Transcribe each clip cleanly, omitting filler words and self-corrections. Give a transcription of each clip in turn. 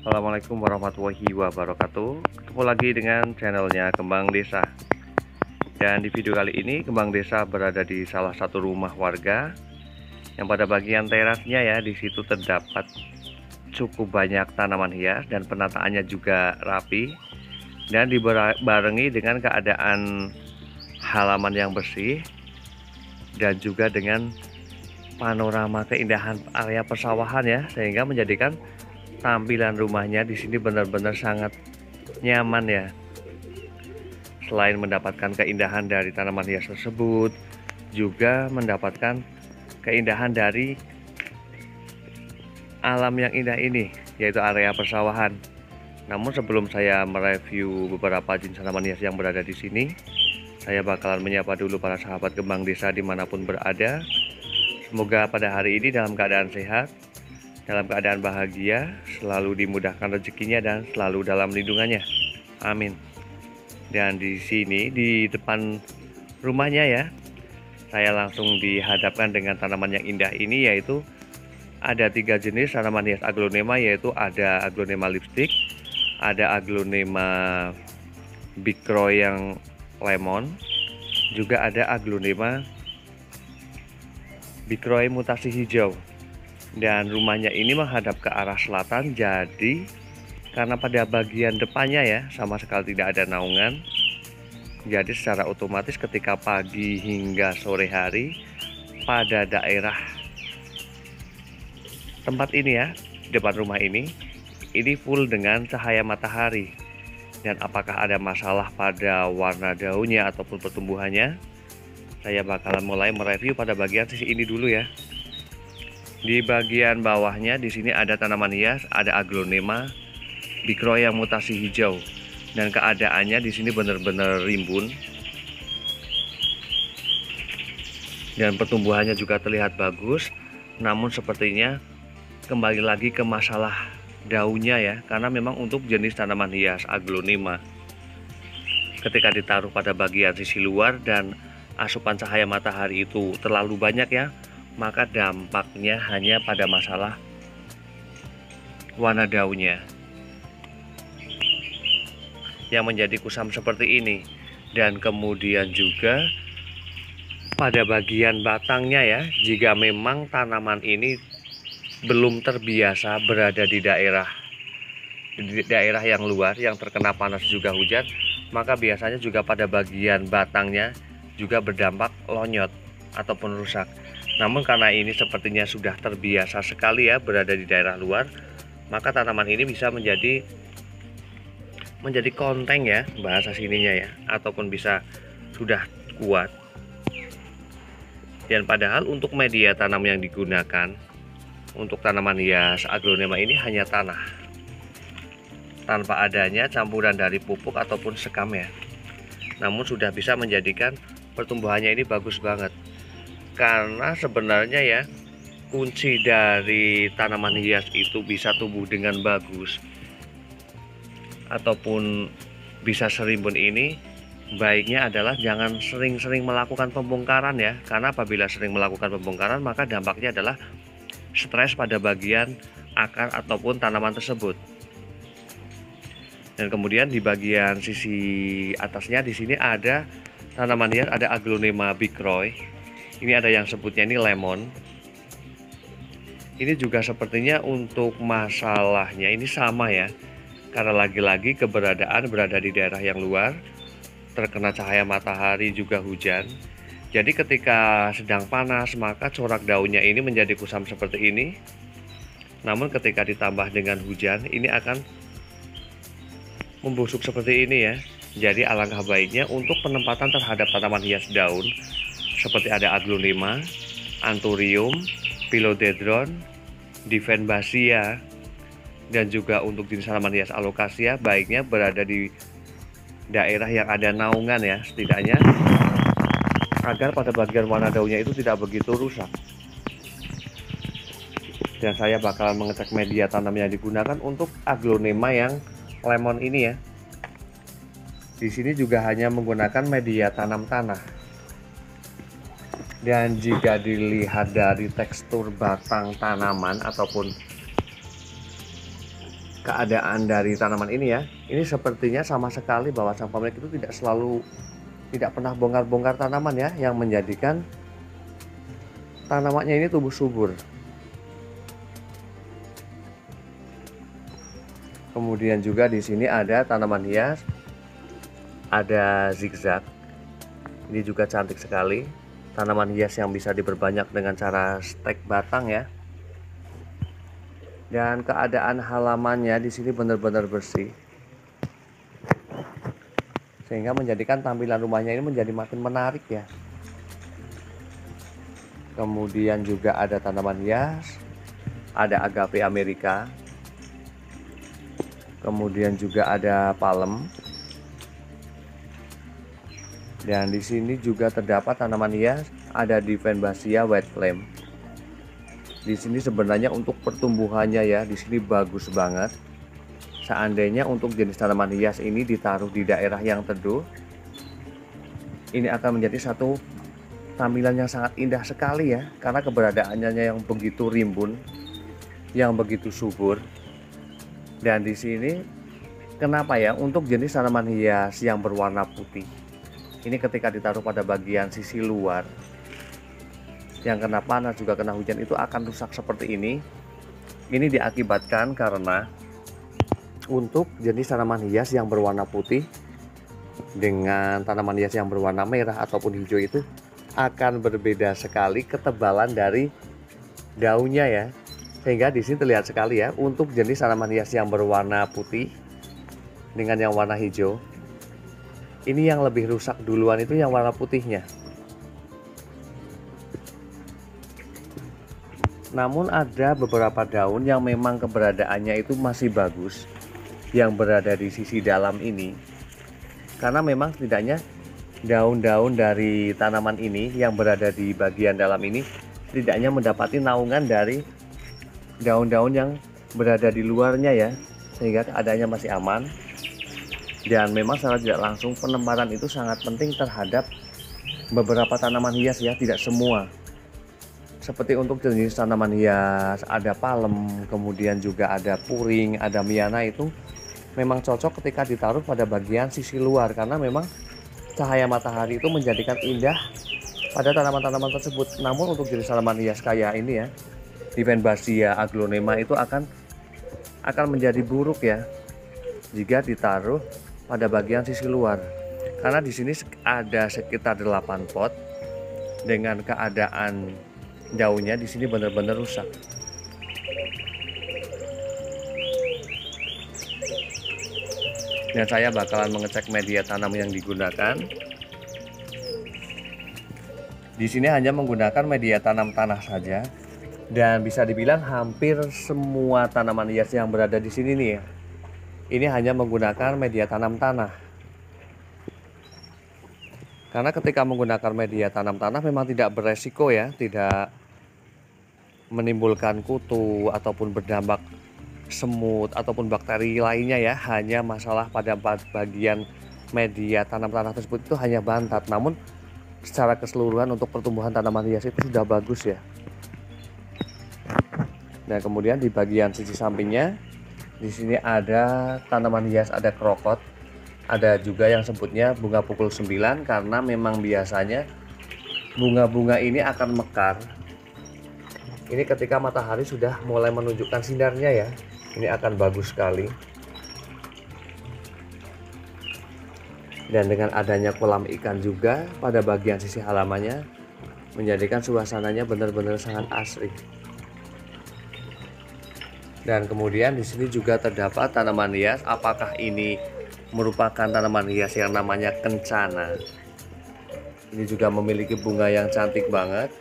Assalamualaikum warahmatullahi wabarakatuh. Ketemu lagi dengan channelnya Kembang Desa. Dan di video kali ini Kembang Desa berada di salah satu rumah warga yang pada bagian terasnya ya, di situ terdapat cukup banyak tanaman hias dan penataannya juga rapi dan dibarengi dengan keadaan halaman yang bersih dan juga dengan panorama keindahan area persawahan ya, sehingga menjadikan tampilan rumahnya di sini benar-benar sangat nyaman ya. Selain mendapatkan keindahan dari tanaman hias tersebut, juga mendapatkan keindahan dari alam yang indah ini, yaitu area persawahan. Namun sebelum saya mereview beberapa jenis tanaman hias yang berada di sini, saya bakalan menyapa dulu para sahabat Kembang Desa dimanapun berada. Semoga pada hari ini dalam keadaan sehat, dalam keadaan bahagia, selalu dimudahkan rezekinya dan selalu dalam lindungannya. Amin. Dan di sini di depan rumahnya ya, saya langsung dihadapkan dengan tanaman yang indah ini, yaitu ada 3 jenis tanaman hias aglonema, yaitu ada aglonema lipstick, ada aglonema big croy yang lemon, juga ada aglonema big croy mutasi hijau. Dan rumahnya ini menghadap ke arah selatan, jadi karena pada bagian depannya ya sama sekali tidak ada naungan, jadi secara otomatis ketika pagi hingga sore hari pada daerah tempat ini ya, depan rumah ini full dengan cahaya matahari. Dan apakah ada masalah pada warna daunnya ataupun pertumbuhannya, saya bakalan mulai mereview pada bagian sisi ini dulu ya. Di bagian bawahnya di sini ada tanaman hias, ada aglonema big croy yang mutasi hijau, dan keadaannya di sini benar-benar rimbun dan pertumbuhannya juga terlihat bagus. Namun sepertinya kembali lagi ke masalah daunnya ya, karena memang untuk jenis tanaman hias aglonema ketika ditaruh pada bagian sisi luar dan asupan cahaya matahari itu terlalu banyak ya, maka dampaknya hanya pada masalah warna daunnya yang menjadi kusam seperti ini. Dan kemudian juga pada bagian batangnya ya, jika memang tanaman ini belum terbiasa berada di daerah yang luar yang terkena panas juga hujan, maka biasanya juga pada bagian batangnya juga berdampak lonyot ataupun rusak. Namun karena ini sepertinya sudah terbiasa sekali ya berada di daerah luar, maka tanaman ini bisa menjadi konteng ya bahasa sininya ya, ataupun bisa sudah kuat. Dan padahal untuk media tanam yang digunakan untuk tanaman hias aglonema ini hanya tanah, tanpa adanya campuran dari pupuk ataupun sekam ya. Namun sudah bisa menjadikan pertumbuhannya ini bagus banget. Karena sebenarnya ya, kunci dari tanaman hias itu bisa tumbuh dengan bagus ataupun bisa serimbun ini, baiknya adalah jangan sering-sering melakukan pembongkaran ya. Karena apabila sering melakukan pembongkaran, maka dampaknya adalah stres pada bagian akar ataupun tanaman tersebut. Dan kemudian di bagian sisi atasnya di sini ada tanaman hias, ada aglonema big croy. Ini ada yang sebutnya ini lemon. Ini juga sepertinya untuk masalahnya ini sama ya, karena lagi-lagi keberadaan berada di daerah yang luar, terkena cahaya matahari juga hujan. Jadi ketika sedang panas maka corak daunnya ini menjadi kusam seperti ini. Namun ketika ditambah dengan hujan, ini akan membusuk seperti ini ya. Jadi alangkah baiknya untuk penempatan terhadap tanaman hias daun seperti ada aglonema, anthurium, philodendron, divenbasia, dan juga untuk jenis tanaman hias alocasia baiknya berada di daerah yang ada naungan ya, setidaknya agar pada bagian warna daunnya itu tidak begitu rusak. Dan saya bakalan mengecek media tanam yang digunakan untuk aglonema yang lemon ini ya. Di sini juga hanya menggunakan media tanam tanah. Dan jika dilihat dari tekstur batang tanaman ataupun keadaan dari tanaman ini ya. Ini sepertinya sama sekali bahwa sang pemilik itu tidak pernah bongkar-bongkar tanaman ya, yang menjadikan tanamannya ini tumbuh subur. Kemudian juga di sini ada tanaman hias, ada zigzag. Ini juga cantik sekali. Tanaman hias yang bisa diperbanyak dengan cara stek batang ya. Dan keadaan halamannya di sini benar-benar bersih, sehingga menjadikan tampilan rumahnya ini menjadi makin menarik ya. Kemudian juga ada tanaman hias, ada agape Amerika. Kemudian juga ada palem. Dan di sini juga terdapat tanaman hias, ada Divenbasia white flame. Di sini sebenarnya untuk pertumbuhannya ya, di sini bagus banget. Seandainya untuk jenis tanaman hias ini ditaruh di daerah yang teduh, ini akan menjadi satu tampilan yang sangat indah sekali ya, karena keberadaannya yang begitu rimbun, yang begitu subur. Dan di sini kenapa ya, untuk jenis tanaman hias yang berwarna putih, ini ketika ditaruh pada bagian sisi luar yang kena panas juga kena hujan itu akan rusak seperti ini. Ini diakibatkan karena untuk jenis tanaman hias yang berwarna putih dengan tanaman hias yang berwarna merah ataupun hijau itu akan berbeda sekali ketebalan dari daunnya ya. Sehingga di sini terlihat sekali ya, untuk jenis tanaman hias yang berwarna putih dengan yang warna hijau, ini yang lebih rusak duluan itu yang warna putihnya. Namun ada beberapa daun yang memang keberadaannya itu masih bagus, yang berada di sisi dalam ini. Karena memang setidaknya daun-daun dari tanaman ini yang berada di bagian dalam ini setidaknya mendapati naungan dari daun-daun yang berada di luarnya ya, sehingga keadaannya masih aman. Dan memang secara tidak langsung penemparan itu sangat penting terhadap beberapa tanaman hias ya, tidak semua. Seperti untuk jenis tanaman hias ada palem, kemudian juga ada puring, ada miana, itu memang cocok ketika ditaruh pada bagian sisi luar, karena memang cahaya matahari itu menjadikan indah pada tanaman-tanaman tersebut. Namun untuk jenis tanaman hias kayak ini ya, Divenbasia aglonema, itu akan menjadi buruk ya jika ditaruh pada bagian sisi luar. Karena di sini ada sekitar 8 pot dengan keadaan daunnya di sini benar-benar rusak. Dan saya bakalan mengecek media tanam yang digunakan. Di sini hanya menggunakan media tanam tanah saja, dan bisa dibilang hampir semua tanaman hias yang berada di sini nih ya, ini hanya menggunakan media tanam tanah. Karena ketika menggunakan media tanam tanah memang tidak beresiko ya, tidak menimbulkan kutu ataupun berdampak semut ataupun bakteri lainnya ya. Hanya masalah pada bagian media tanam tanah tersebut itu hanya bantat. Namun secara keseluruhan untuk pertumbuhan tanaman hias itu sudah bagus ya. Dan kemudian di bagian sisi sampingnya di sini ada tanaman hias, ada krokot, ada juga yang sebutnya bunga pukul 9, karena memang biasanya bunga-bunga ini akan mekar. Ini ketika matahari sudah mulai menunjukkan sinarnya ya, ini akan bagus sekali. Dan dengan adanya kolam ikan juga pada bagian sisi halamannya, menjadikan suasananya benar-benar sangat asri. Dan kemudian di sini juga terdapat tanaman hias. Apakah ini merupakan tanaman hias yang namanya kencana? Ini juga memiliki bunga yang cantik banget.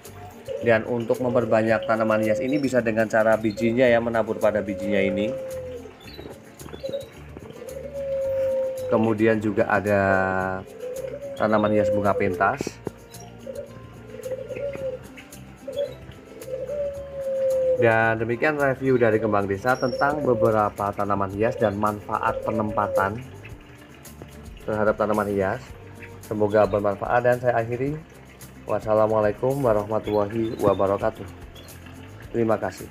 Dan untuk memperbanyak tanaman hias ini bisa dengan cara bijinya ya, menabur pada bijinya ini. Kemudian juga ada tanaman hias bunga pentas. Dan demikian review dari Kembang Desa tentang beberapa tanaman hias dan manfaat penempatan terhadap tanaman hias. Semoga bermanfaat dan saya akhiri. Wassalamualaikum warahmatullahi wabarakatuh. Terima kasih.